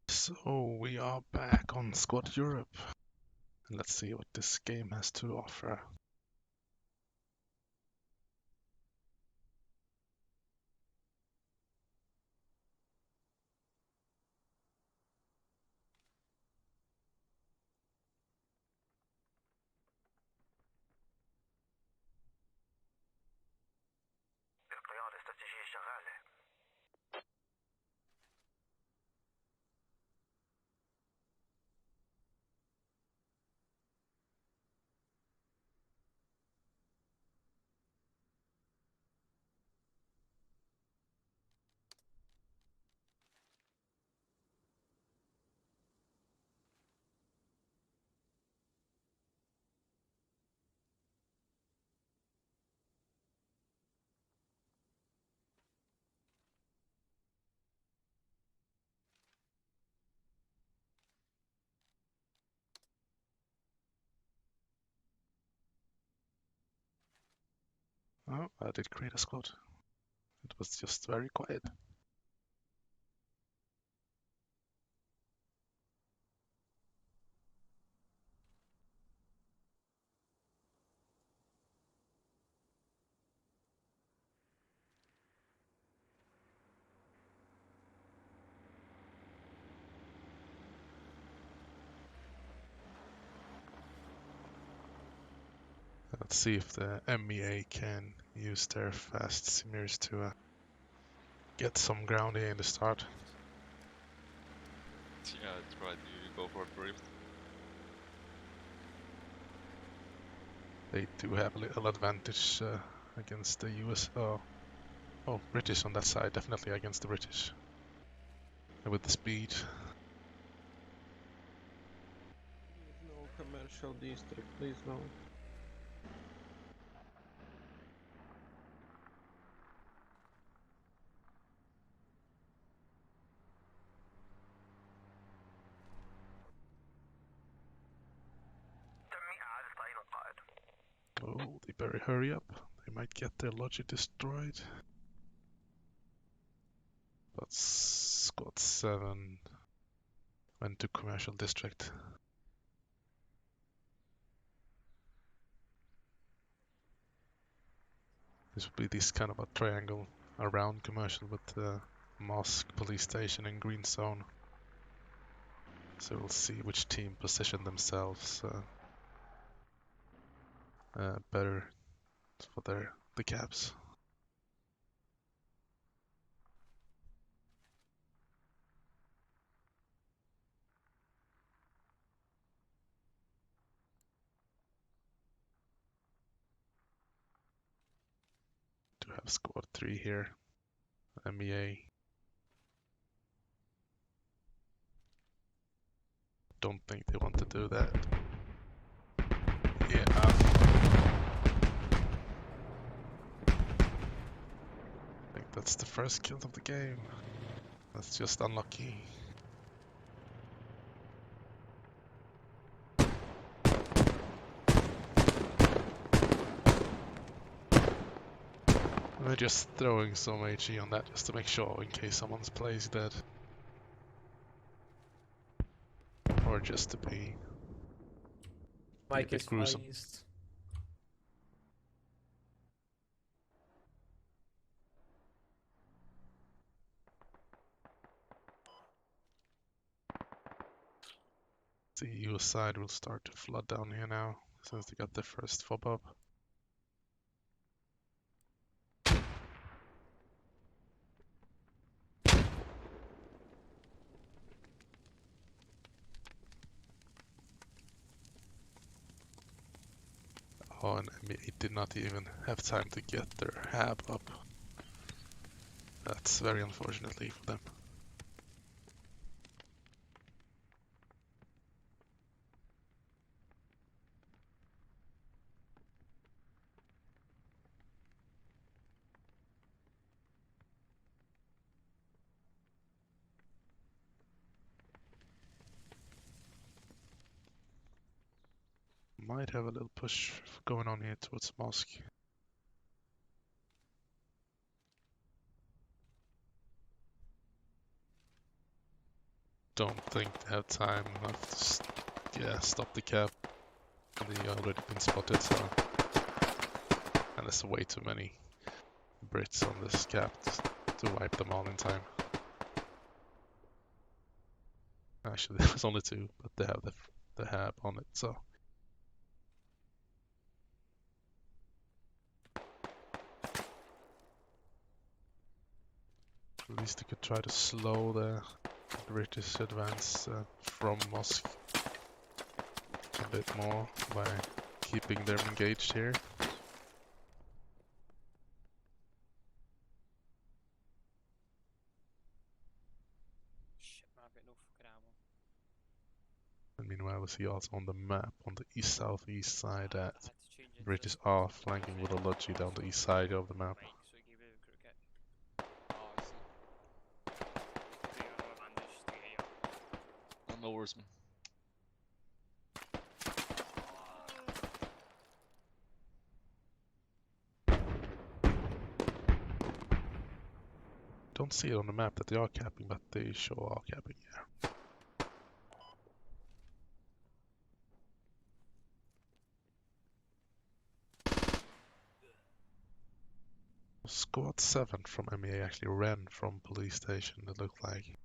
So we are back on Squad Europe. Let's see what this game has to offer. القيادة الاستراتيجية شغالة. Oh, I did create a squad. It was just very quiet. Let's see if the MEA can use their fast simmers to get some ground here in the start. Yeah, try to go for a drift. They do have a little advantage against the US. Oh, British on that side, definitely against the British. With the speed. No commercial district, please no. تم إعادة تعيين القائد. Oh, they better hurry up. They might get their logic destroyed. But Squad 7 went to commercial district. This would be this kind of a triangle around commercial with the mosque, police station and green zone. So we'll see which team position themselves better for the caps. Do have squad 3 here. MEA. Don't think they want to do that. Yeah. I think that's the first kill of the game. That's just unlucky. We're just throwing some HE on that just to make sure in case someone's plays dead. Or just to be a Mike bit is gruesome. East. The US side will start to flood down here now, since they got their first fob up. Oh, and MEA did not even have time to get their hab up. That's very unfortunately for them. Might have a little push going on here towards mosque. don't think they have time enough to stop the cap. They already been spotted, so and there's way too many Brits on this cap to wipe them all in time. Actually, there's only two, but they have the hab on it, so. At least they could try to slow the British advance from Mosque a bit more by keeping them engaged here. Shit, man, I've got no fucking ammo. And meanwhile, we see also on the map on the east-southeast side I that had to change into British this are because flanking with a it lodgy down the east side of the map. Mike, so he gave it a crew kit. Oh, I see. So you got no advantage to get you. Oh, no worries, man. Don't see it on the map that they are capping, but they sure are capping, yeah. Squad 7 from MEA actually ran from police station, it looked like.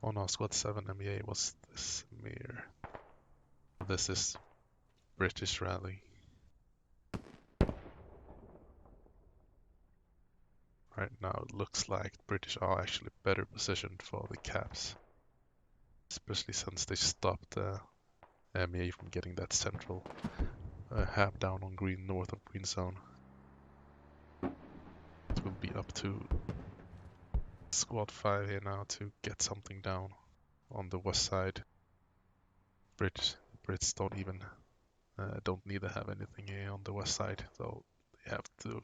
Oh no, Squad 7 MEA was this mirror. This is British rally. Right now it looks like British are actually better positioned for the caps. Especially since they stopped MEA from getting that central hab down on green, north of green zone. It will be up to Squad 5 here now to get something down on the west side. Brits don't even don't need to have anything here on the west side, so they have to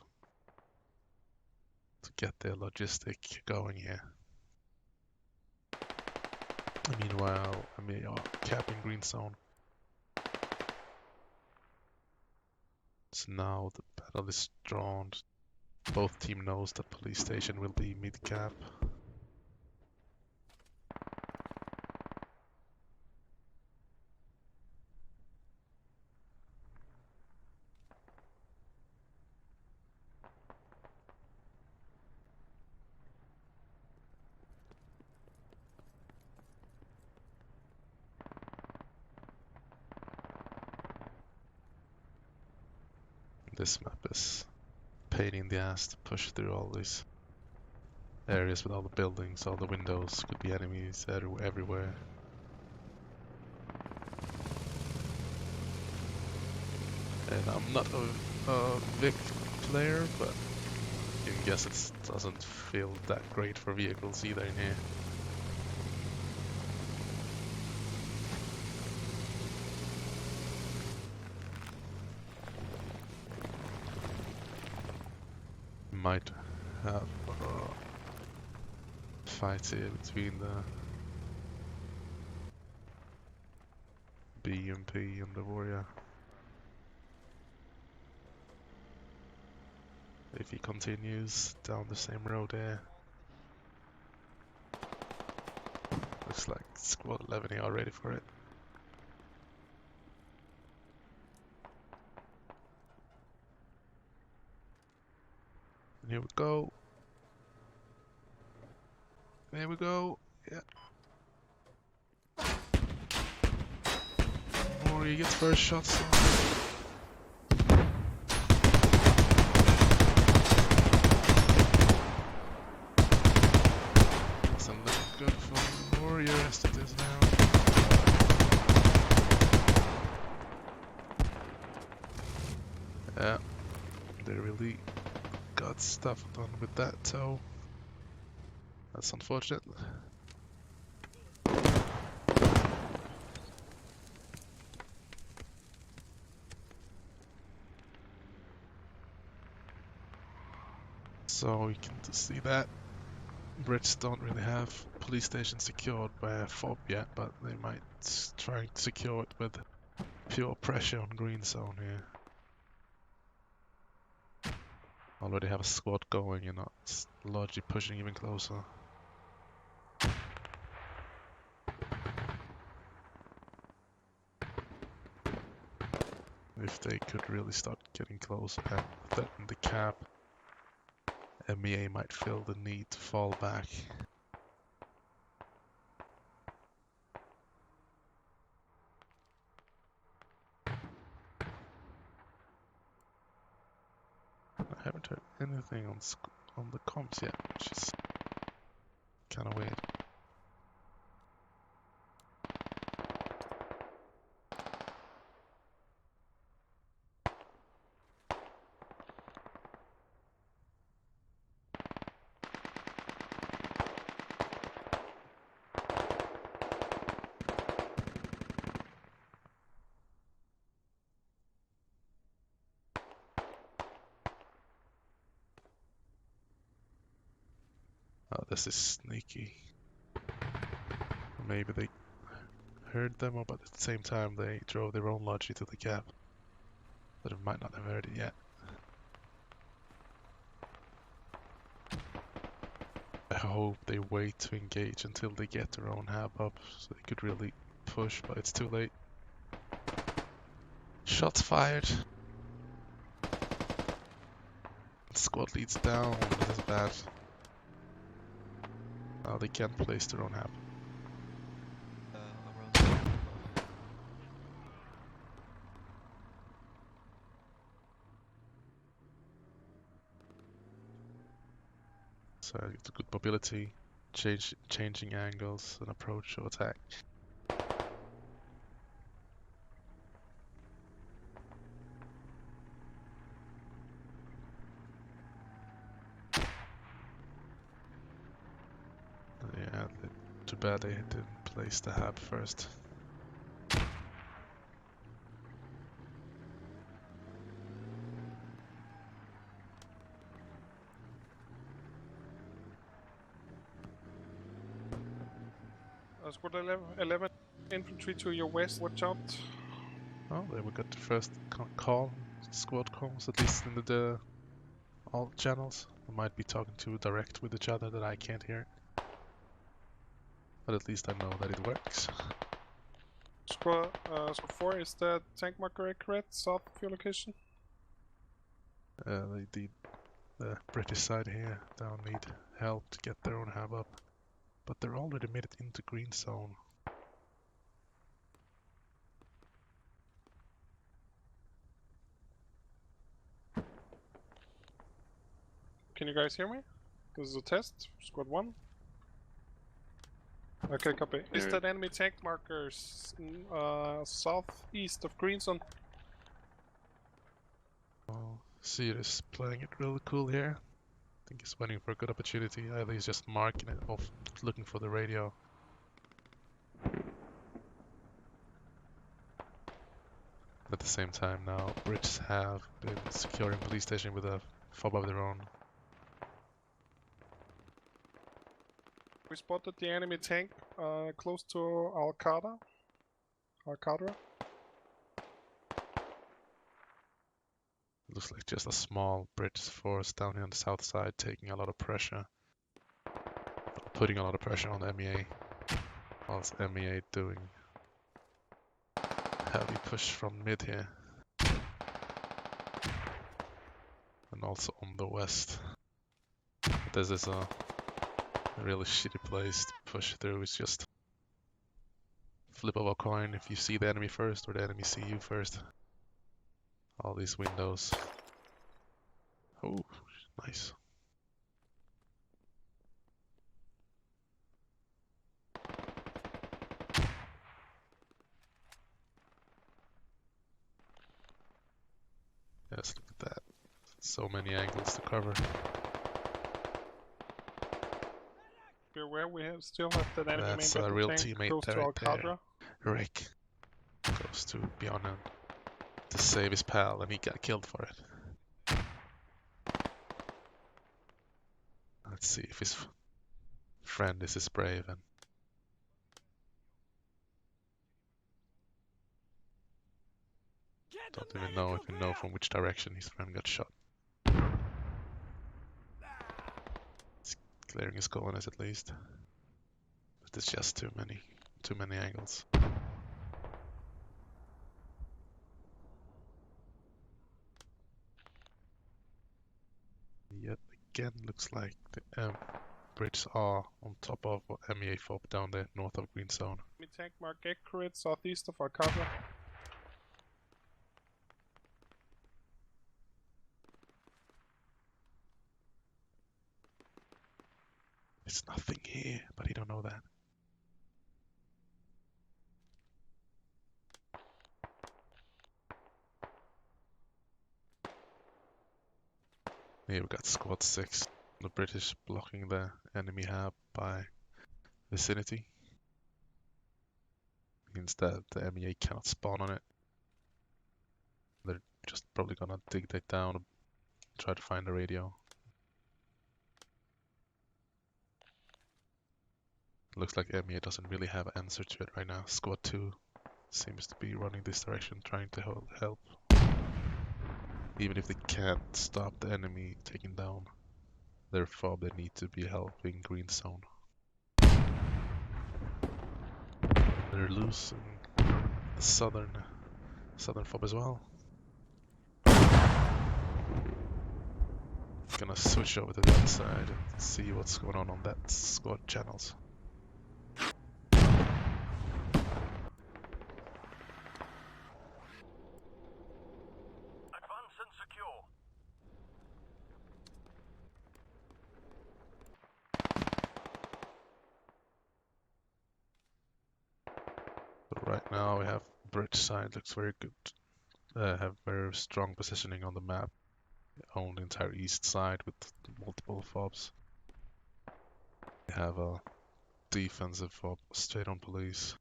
get their logistic going here. Meanwhile, MEA are capping green zone. So now the battle is drawn. Both team knows that police station will be mid-cap. This map is pain in the ass to push through all these areas with all the buildings, all the windows, could be enemies everywhere. And I'm not a Vic player, but you can guess it doesn't feel that great for vehicles either in here. Might have a fight here between the BMP and the Warrior. If he continues down the same road there. Looks like Squad 11 are ready for it. And here we go. There we go. Yeah. Warrior gets first shots off. Doesn't look good for Warrior as it is now. Yeah, they really got stuff done with that toe. That's unfortunate. So you can see that Brits don't really have police station secured by a fob yet, but they might try to secure it with pure pressure on green zone here. Already have a squad going, you know, it's largely pushing even closer. If they could really start getting close and threaten the cap, MEA might feel the need to fall back. I haven't heard anything on the comms yet, which is kind of weird. Oh, this is sneaky. Maybe they heard them, but at the same time they drove their own logi to the cap. But it might not have heard it yet. I hope they wait to engage until they get their own hab up, so they could really push, but it's too late. Shots fired. Squad leads down, this is bad. Oh, they can't place their own hab. Around. So it's a good mobility, changing angles and approach of attack. Yeah, too bad they didn't place the hab first. Squad 11 infantry to your west, watch out. Oh, there we got the first call, squad calls, at least in the all channels. They might be talking to direct with each other that I can't hear. But at least I know that it works. Squad 4, is that tank marker accurate, south of your location? The British side here down need help to get their own hab up. But they're already made it into green zone. Can you guys hear me? This is a test, squad 1. Okay, copy. Is that enemy tank markers southeast of green zone? Oh, Sirius playing it really cool here. I think he's waiting for a good opportunity. Either he's just marking it off, looking for the radio. At the same time now, Brits have been securing police station with a fob of their own. We spotted the enemy tank close to Al-Qadra. Looks like just a small British force down here on the south side taking a lot of pressure. Putting a lot of pressure on the MEA. Whilst MEA doing heavy push from mid here. And also on the west. This is a really shitty place to push through. It's just flip of a coin if you see the enemy first or the enemy see you first. All these windows. Oh, nice. Yes, look at that. So many angles to cover. Be aware we still have that enemy That's main a battle real tank teammate close to right there. Al-Qadra. Rick goes to Bjornen to save his pal and he got killed for it. Let's see if his friend is as brave and don't even know if we know from which direction his friend got shot. Clearing his colonies at least. But there's just too many angles. Yet again, looks like the Brits are on top of MEA FOB down there north of green zone. Enemy tank mark accurate southeast of Alcava. There's nothing here, but he don't know that. Here we got squad 6. The British blocking the enemy hub by vicinity. Means that the MEA cannot spawn on it. They're just probably gonna dig that down and try to find the radio. Looks like MEA doesn't really have an answer to it right now. Squad 2 seems to be running this direction, trying to help. Even if they can't stop the enemy taking down their FOB, they need to be helping green zone. They're losing the southern FOB as well. Gonna switch over to that side and see what's going on that squad channels. Advance and secure. But right now we have British side looks very good. Have very strong positioning on the map. Own the entire east side with multiple FOBs. They have a defensive FOB straight on police.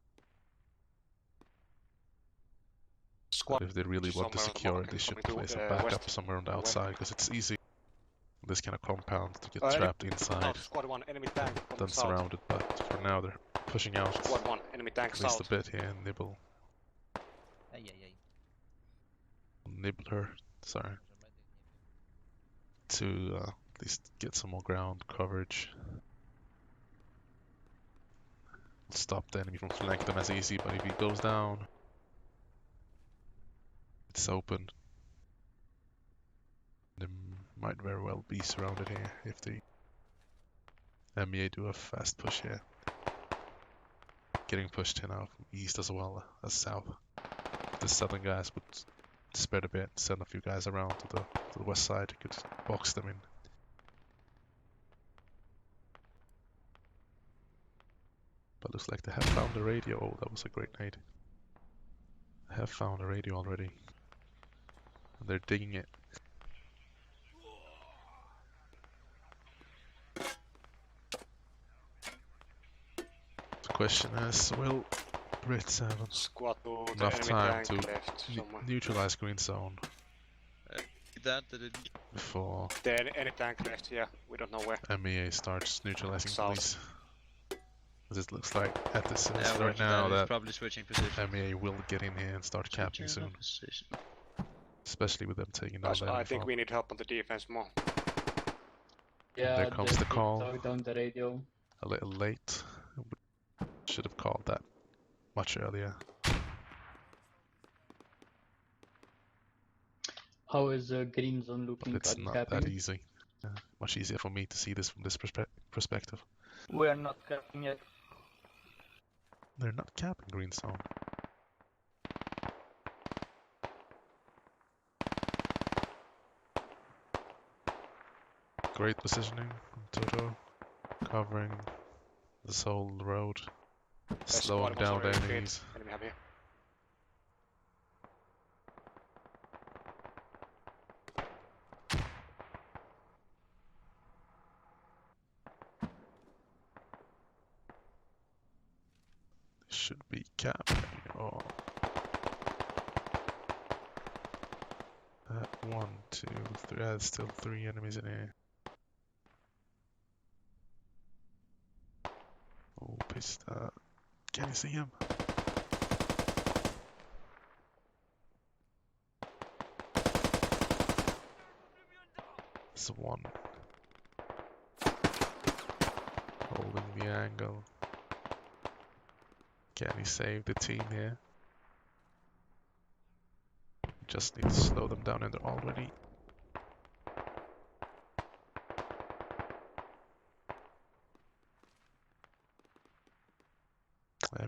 Squad But if they really want to somewhere on the secure it, market they should coming place to, a backup west. somewhere on the outside, because it's easy in this kind of compound to get Enemy- trapped inside, South, squad 1, enemy tank from then the south. surrounded. But for now they're pushing out Squad 1, enemy tank at least south. a bit here and nibble her, sorry, to at least get some more ground coverage. Stop the enemy from flanking them as easy, but if he goes down, it's open. They might very well be surrounded here if the MEA do a fast push here. Getting pushed in now from east as well as south. The southern guys would spread a bit, send a few guys around to the west side, you could box them in. But looks like they have found the radio. Oh, that was a great nade. They have found a radio already. And they're digging it. The question is, will Brits have Squad 2, the enough enemy time tank to left somewhere. neutralize green zone That before The enemy tank left, yeah, we don't know where. MEA starts neutralizing South. police? Because it looks like at this yeah, right now that is that probably switching position. MEA will get in here and start capping soon, Position. especially with them taking down Guys, the I enemy think FOB. we need help on the defense more. Yeah, There comes the call. Dog down the radio. A little late. Should have called that much earlier. How is green zone But looking it's at not capping? that easy. Much easier for me to see this from this perspective. We are not capping yet. They're not capping green zone. Great positioning from Toto, covering this whole road, slowing Squad down the 1's already enemies. Enemy have here. Should be capping. Oh. 1, 2, 3. There's still 3 enemies in here. Oh, pissed. Can you see him? It's 1. holding the angle. Can he save the team here? Just need to slow them down, and they're already.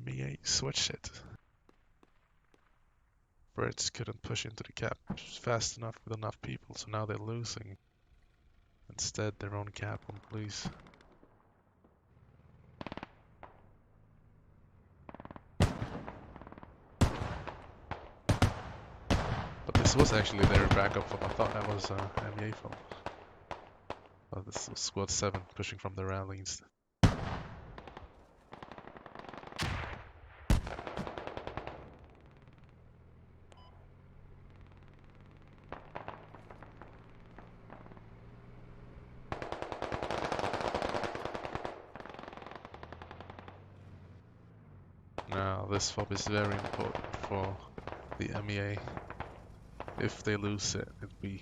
MEA switched it. Brits couldn't push into the cap fast enough with enough people, so now they're losing. Instead, their own cap on police. But this was actually their backup from. I thought that was MEA from. But this was squad 7 pushing from the rallies. Now this fob is very important for the MEA. If they lose it, it'd be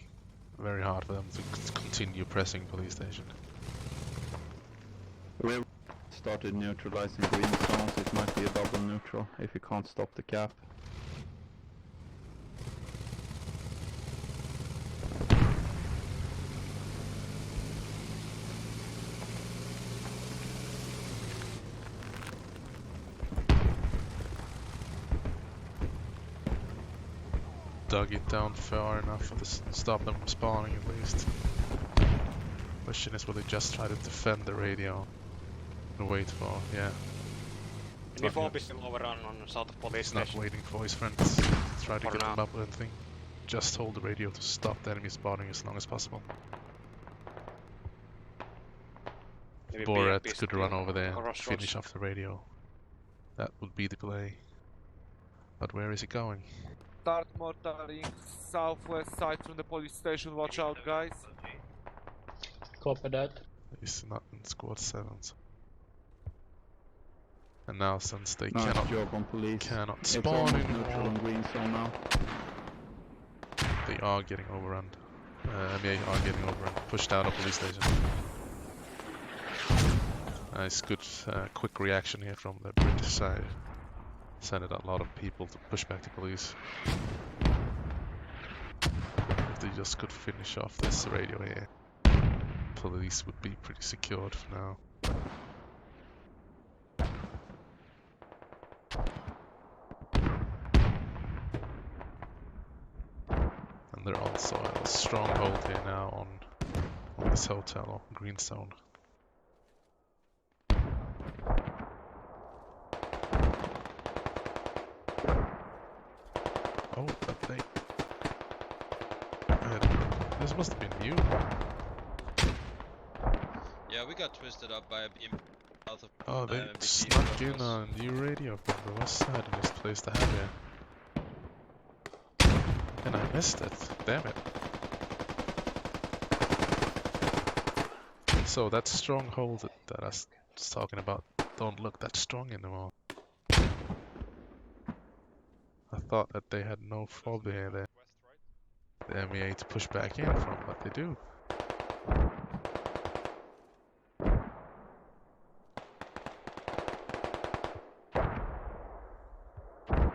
very hard for them to continue pressing police station. We started neutralizing green zones, it might be a double neutral if you can't stop the cap. Dug it down far enough to stop them from spawning at least. Question is, will they just try to defend the radio and wait for, yeah. Any fob is still overrun on south of police He's not station. waiting for his friends to try to For get them now. up with anything. Just hold the radio to stop the enemy spawning as long as possible. Maybe Borat BMP could still run over there and crossroads. finish off the radio. That would be the play. But where is he going? Start mortaring southwest side from the police station, watch out guys. Copy that. He's not in squad 7s. And now since they Nice cannot job on police. cannot It's spawn almost in, neutral on green zone now. they are getting overrun. MEA are getting overrun, pushed out of police station. Nice, good, quick reaction here from the British side. Sent a lot of people to push back the police. If they just could finish off this radio here, police would be pretty secured for now. And they're also at a stronghold here now on this hotel or green zone. Oh, but they... This must have been you. Yeah, we got twisted up by a beam out of. Oh, they BT snuck in us. a new radio from the west side and just placed the heavy. And I missed it. Damn it. So that stronghold that I was talking about don't look that strong anymore. I thought that they had no fob here there. The MEA to push back in from, but they do.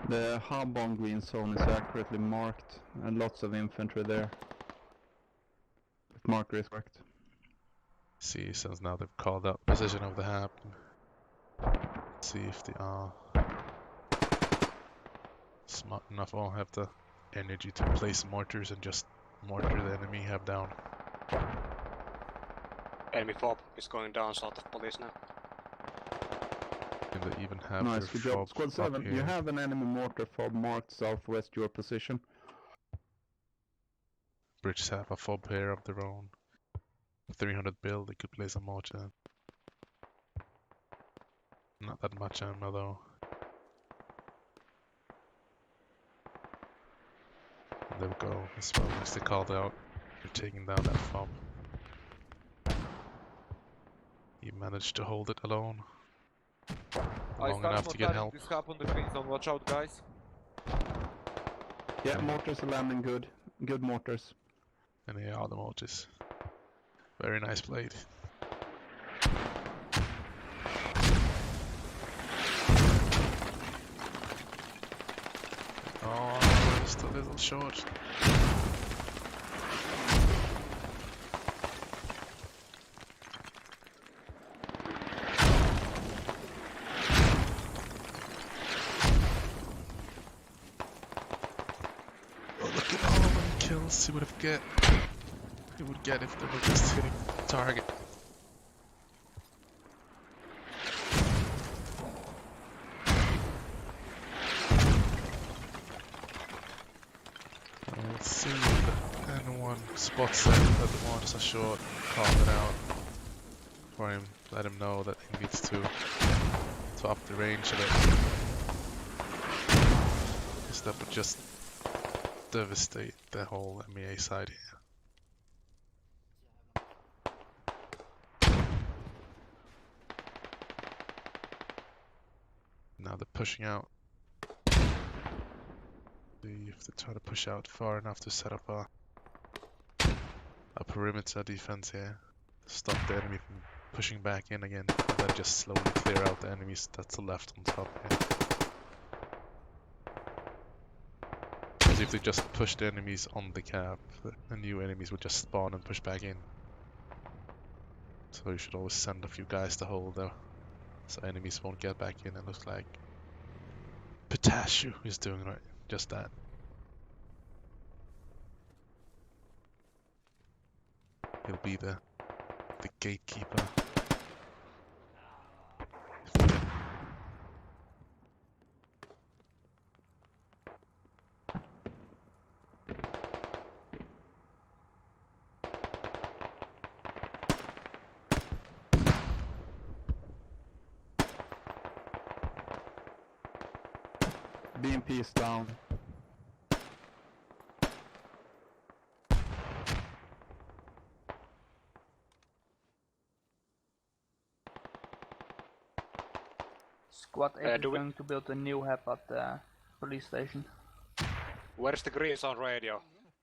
The hub on green zone is accurately marked and lots of infantry there. If marker is correct. See, since now they've called out position of the hub. See if they are smart enough or have the energy to place mortars and just mortar the enemy have down. Enemy fob is going down south of police now. And they even have Nice, their good job. fob Squad up 7, you here. have an enemy mortar fob marked southwest your position. British have a fob here of their own. 300 build, they could place a mortar. Not that much ammo though. And there we go, as well as they called out. They're taking down that fob. He managed to hold it alone. I Long start enough to get mortaring help. this hub on the green zone, watch out guys. Yeah, mortars are landing good. Good mortars. And here are the mortars. Very nice played. Just a little short. Oh, look at all the kills he would get if they were just hitting the target. Let's see if anyone spots that the mortars are short, call it out for him, let him know that he needs to up the range a bit. Because that would just devastate the whole MEA side here. Now they're pushing out. See if they try to push out far enough to set up a perimeter defense here. Stop the enemy from pushing back in again, and then just slowly clear out the enemies that's left on top here. Because if they just push the enemies on the cap, the new enemies would just spawn and push back in. So you should always send a few guys to hold though, so enemies won't get back in. It looks like Potashu is doing right, just that. He'll be the gatekeeper. BMP is down. Squad 8 is do we- going to build a new hub at the police station. Where's the green zone radio?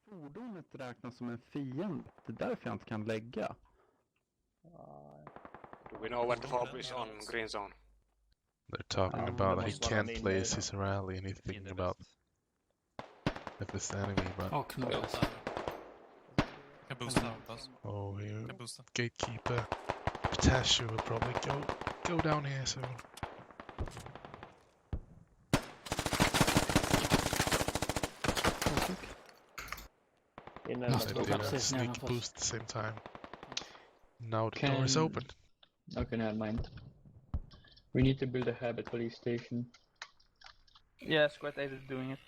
Fordonet räknas som en fiende. Det är därför jag inte kan lägga. Do we know where the fob is on green zone? They're talking about that he can't place his rally and he's thinking about if it's the enemy, but oh, you gatekeeper Potashu will probably go down here soon. They did a sneak boost at the same time. Now the door is open. Okay, never mind. We need to build a hub at police station. Yeah, Squad 8 is doing it.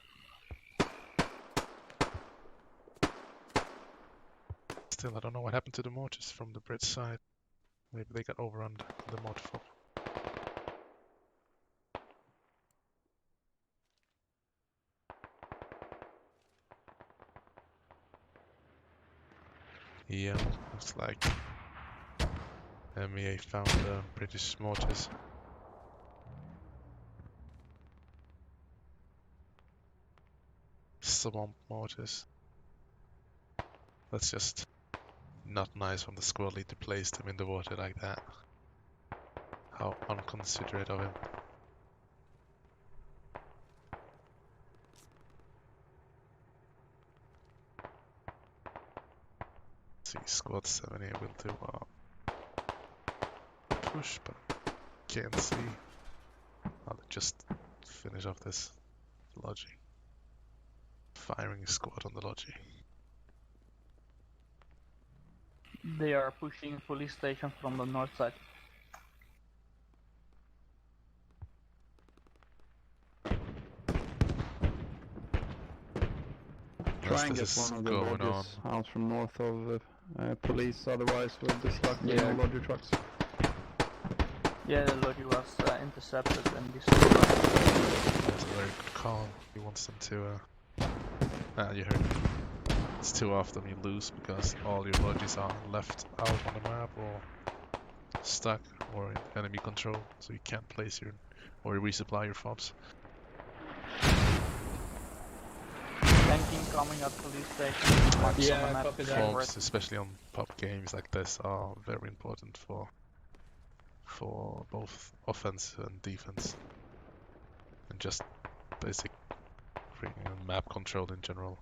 Still, I don't know what happened to the mortars from the bridge side. Maybe they got overrun the mortar fob. Yeah, looks like MEA found British mortars. Swamp mortars. That's just not nice from the squad lead to place them in the water like that. How inconsiderate of him. See, squad 7 here will do push, but can't see. I'll just finish off this lodgy. Firing squad on the lodgy. They are pushing police station from the north side. Try and This get is one of the going on. lodges out from north of police, otherwise we'll disrupt the lodgy trucks. Yeah, the lodge was intercepted and destroyed. That's a very good call. He wants them to. You heard it. It's too often you lose because all your lodges are left out on the map or stuck or in enemy control, so you can't place your or resupply your fobs. Tanking coming at police station. Marks on the map. copy that. Fobs, especially on pub games like this, are very important for both offense and defense, and just basic sniping and map control in general.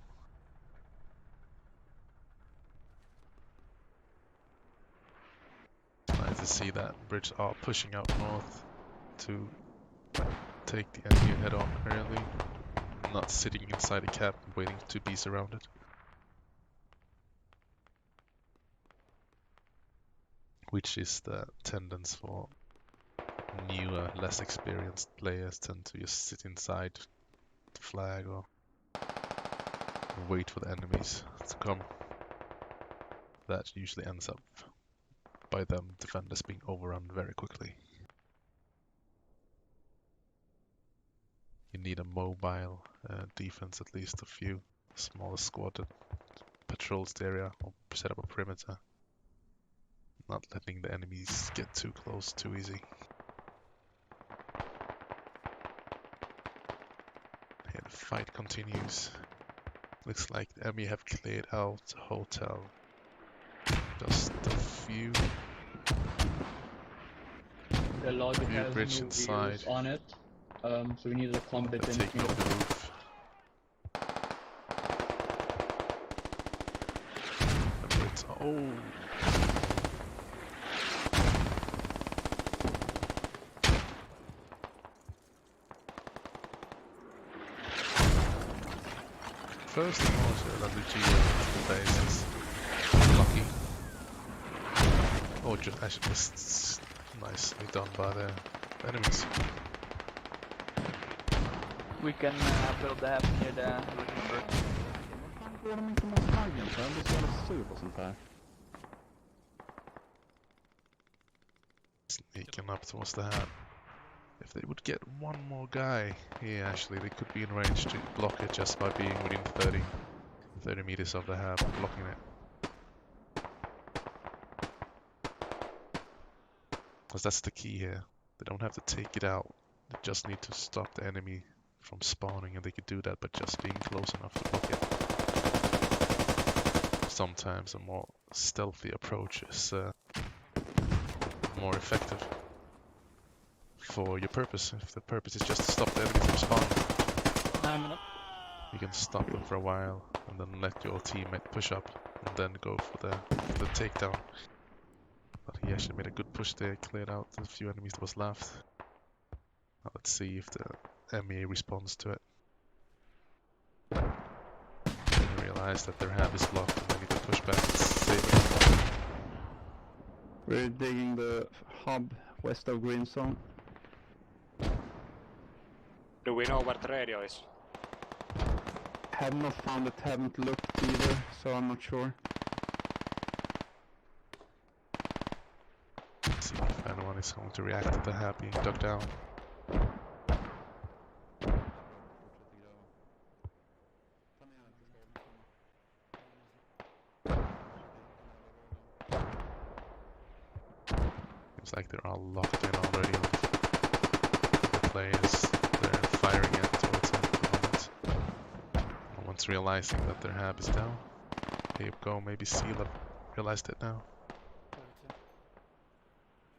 Nice to see that Brits are pushing out north to take the enemy head on early, not sitting inside a cap and waiting to be surrounded. Which is the tendency for newer, less experienced players tend to just sit inside the flag or wait for the enemies to come. That usually ends up by them defenders being overrun very quickly. You need a mobile defense, at least a few smaller squad that patrols the area or set up a perimeter. Not letting the enemies get too close too easy. Here the fight continues. Looks like the enemy have cleared out the hotel. Just a few. The lobby Few has bridge no inside. wheels on it, so we need a They're competent taking over the roof. The Brits are, oh! First mortar WG base is lucky. Or just actually just nicely done by the enemies. We can build the hab near the Luxembourg. Varför går de inte mot flaggen för? Jag blir så jävla sur på sånt här. Sneaking up towards the hat. If they would get one more guy here, actually, they could be in range to block it just by being within 30 meters of the hab, blocking it. Because that's the key here. They don't have to take it out. They just need to stop the enemy from spawning, and they could do that by just being close enough to block it. Sometimes a more stealthy approach is more effective for your purpose. If the purpose is just to stop the enemy from spawning, you can stop them for a while and then let your teammate push up and then go for the takedown. But he actually made a good push there, cleared out the few enemies that was left. Now let's see if the MEA responds to it. They realize that their hab is blocked and they need to push back and save it. We're digging the hub west of Green Zone. Do we know where the radio is? Have not found it, haven't looked either, so I'm not sure. Let's see if anyone is going to react to the hab being dug down. Seems like they're all locked in already. The players, they're firing at towards it at the moment. No one's realizing that their hab is down. Here you go, maybe Seal have realized it now.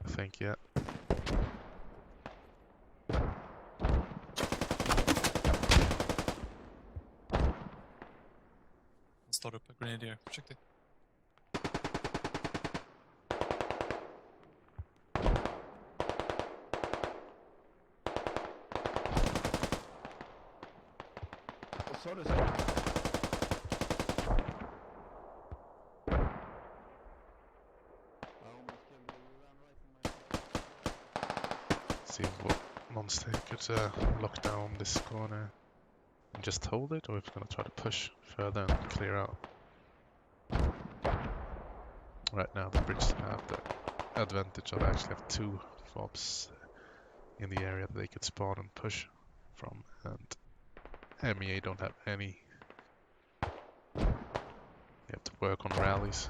I think, yeah. Står uppe, Grenadier. Försiktigt. Sorry. See what monster could lock down this corner and just hold it, or if we're going to try to push further and clear out. Right now the Brits have the advantage of actually have two fobs in the area that they could spawn and push from, and MEA don't have any. You have to work on rallies.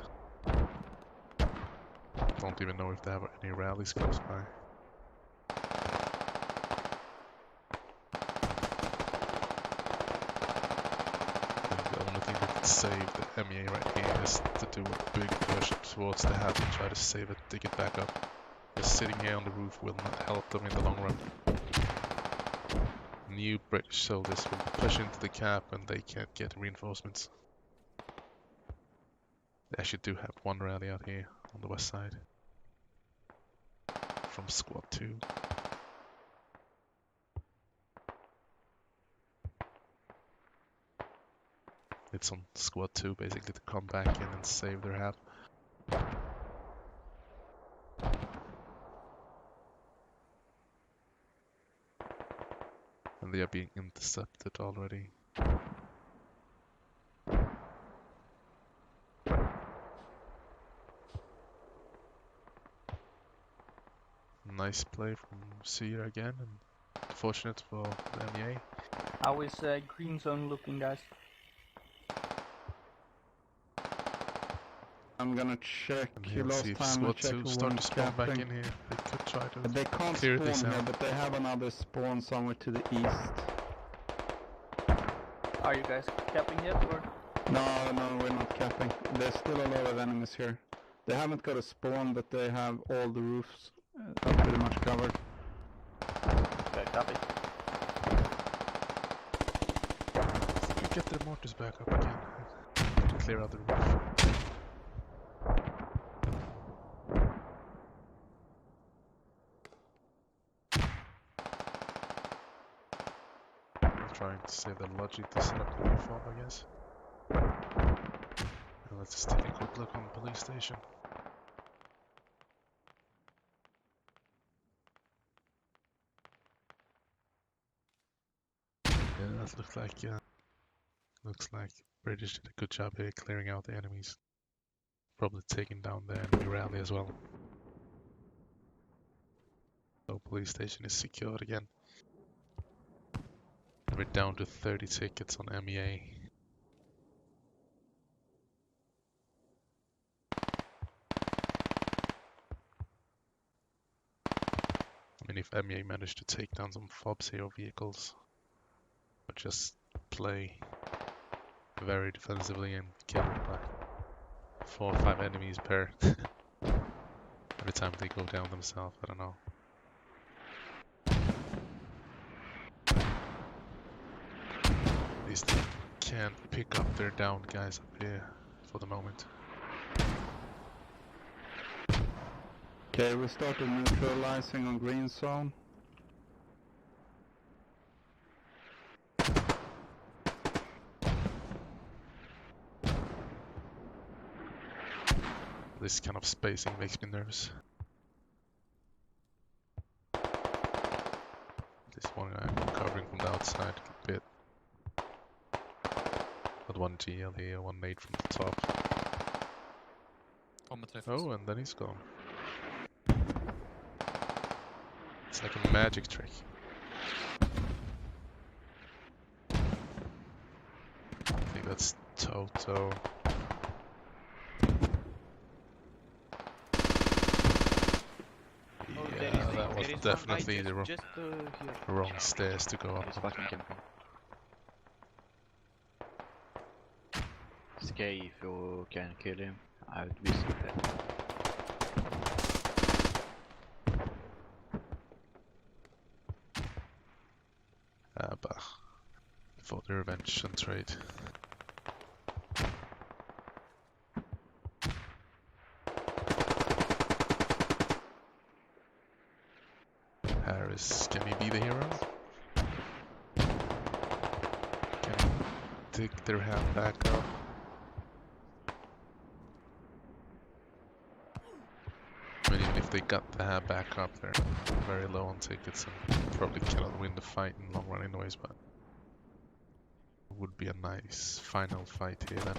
Don't even know if they have any rallies close by. The only thing that could save the MEA right here is to do a big push towards the hab and try to save it, dig it back up. Just sitting here on the roof will not help them in the long run. new British soldiers will push into the cap and they can't get reinforcements. They actually do have one rally out here on the west side from Squad 2. It's on Squad 2 basically to come back in and save their hab. And they are being intercepted already. Nice play from Seer again, and fortunate for the MEA. How is green zone looking, guys? I'm gonna check. And here, Last see if time I Squad checked 2 who start weren't to spawn back capping. in here. They could try to They can't clear spawn this here, out. but they have another spawn somewhere to the east. Are you guys capping yet, or? No, we're not capping. There's still a lot of enemies here. They haven't got a spawn, but they have all the roofs are pretty much covered. Okay, copy. You get their mortars back up again. Clear out the roof. Trying to save the logic to set up the reform, I guess. And let's just take a quick look on the police station. Yeah, that looks like British did a good job here clearing out the enemies. Probably taking down the enemy rally as well. So police station is secured again. We're down to 30 tickets on MEA. I mean, if MEA managed to take down some FOBs here or vehicles, or just play very defensively and kill like 4 or 5 enemies per every time they go down themselves, I don't know. At least they can't pick up their down guys up here for the moment. Okay, we started neutralizing on green zone. This kind of spacing makes me nervous. This one guy covering from the outside a bit. Got one GL here, one nade from the top. Oh, and then he's gone. It's like a magic trick. I think that's Toto. Yeah, that was definitely the wrong stairs to go up. Skay, if you can kill him, I would be so glad. But for the revenge and trade. Harris, can he be the hero? Can he take their hand back up? I mean, even if they got the hand back up, they're very low on tickets and probably cannot win the fight in the long run anyways, but it would be a nice final fight here then.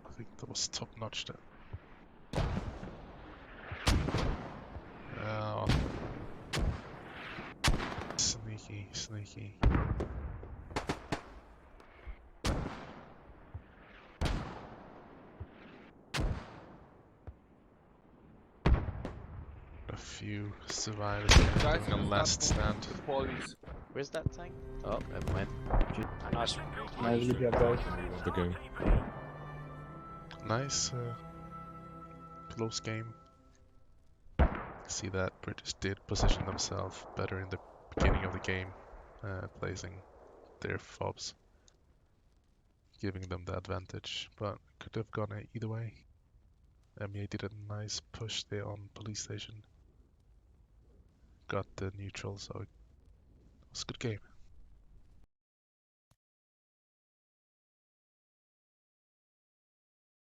I think that was top notch there. Oh. Sneaky. A few survivors doing a last stand. Police. Where's that tank? Oh, never mind. Nice. Nice good job, guys. Okay. Nice, close game. see that British did position themselves better in the beginning of the game, placing their fobs, giving them the advantage, but could have gone either way. MEA did a nice push there on police station, got the neutral, so it was a good game.